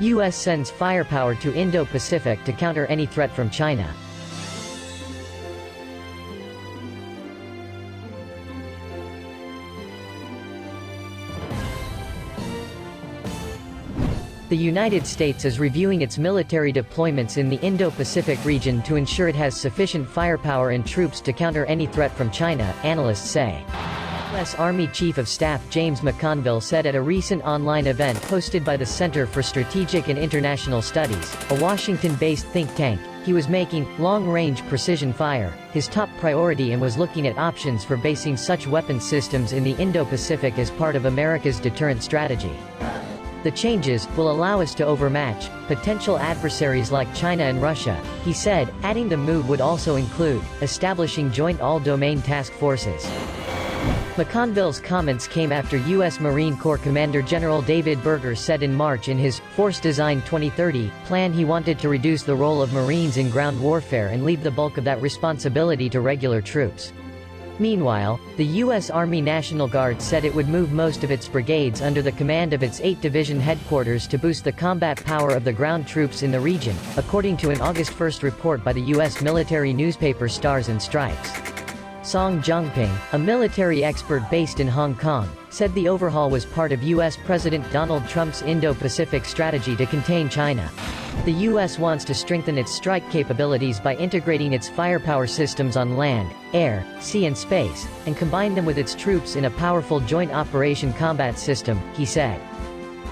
U.S. sends firepower to Indo-Pacific to counter any threat from China. The United States is reviewing its military deployments in the Indo-Pacific region to ensure it has sufficient firepower and troops to counter any threat from China, analysts say. U.S. Army Chief of Staff James McConville said at a recent online event hosted by the Center for Strategic and International Studies, a Washington-based think tank, he was making long-range precision fire his top priority and was looking at options for basing such weapons systems in the Indo-Pacific as part of America's deterrent strategy. The changes will allow us to overmatch potential adversaries like China and Russia, he said, adding the move would also include establishing joint all-domain task forces. McConville's comments came after U.S. Marine Corps Commander General David Berger said in March in his Force Design 2030 plan he wanted to reduce the role of Marines in ground warfare and leave the bulk of that responsibility to regular troops. Meanwhile, the U.S. Army National Guard said it would move most of its brigades under the command of its 8th Division headquarters to boost the combat power of the ground troops in the region, according to an August 1 report by the U.S. military newspaper Stars and Stripes. Song Jongping, a military expert based in Hong Kong, said the overhaul was part of U.S. President Donald Trump's Indo-Pacific strategy to contain China. The U.S. wants to strengthen its strike capabilities by integrating its firepower systems on land, air, sea and space, and combine them with its troops in a powerful joint operation combat system, he said.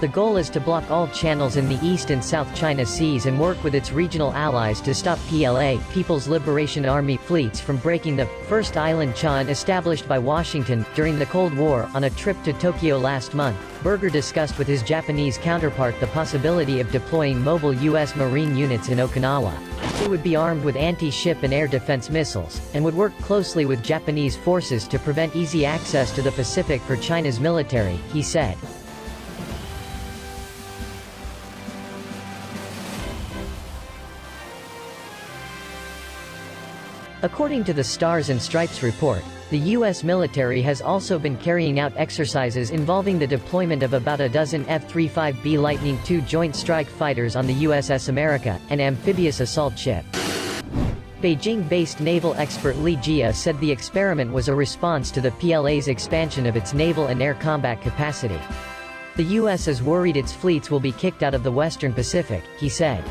The goal is to block all channels in the East and South China Seas and work with its regional allies to stop PLA People's Liberation Army fleets from breaking the first island Chan established by Washington during the Cold War. On a trip to Tokyo last month, Berger discussed with his Japanese counterpart the possibility of deploying mobile U.S. Marine units in Okinawa. They would be armed with anti-ship and air defense missiles, and would work closely with Japanese forces to prevent easy access to the Pacific for China's military, he said. According to the Stars and Stripes report, the U.S. military has also been carrying out exercises involving the deployment of about a dozen F-35B Lightning II Joint Strike Fighters on the USS America, an amphibious assault ship. Beijing-based naval expert Li Jia said the experiment was a response to the PLA's expansion of its naval and air combat capacity. The U.S. is worried its fleets will be kicked out of the Western Pacific, he said.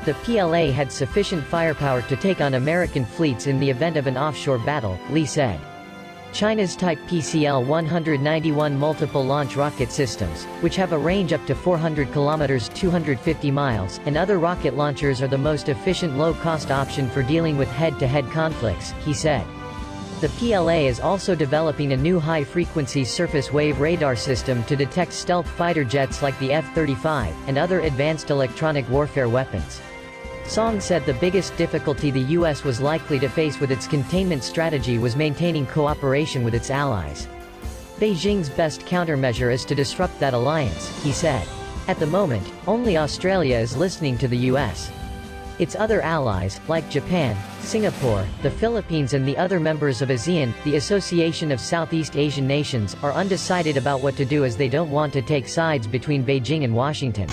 The PLA had sufficient firepower to take on American fleets in the event of an offshore battle, Li said. China's Type PCL-191 multiple launch rocket systems, which have a range up to 400 kilometers (250 miles), and other rocket launchers are the most efficient low-cost option for dealing with head-to-head conflicts, he said. The PLA is also developing a new high-frequency surface wave radar system to detect stealth fighter jets like the F-35, and other advanced electronic warfare weapons. Song said the biggest difficulty the U.S. was likely to face with its containment strategy was maintaining cooperation with its allies. Beijing's best countermeasure is to disrupt that alliance, he said. At the moment, only Australia is listening to the U.S. Its other allies, like Japan, Singapore, the Philippines and the other members of ASEAN, the Association of Southeast Asian Nations, are undecided about what to do as they don't want to take sides between Beijing and Washington.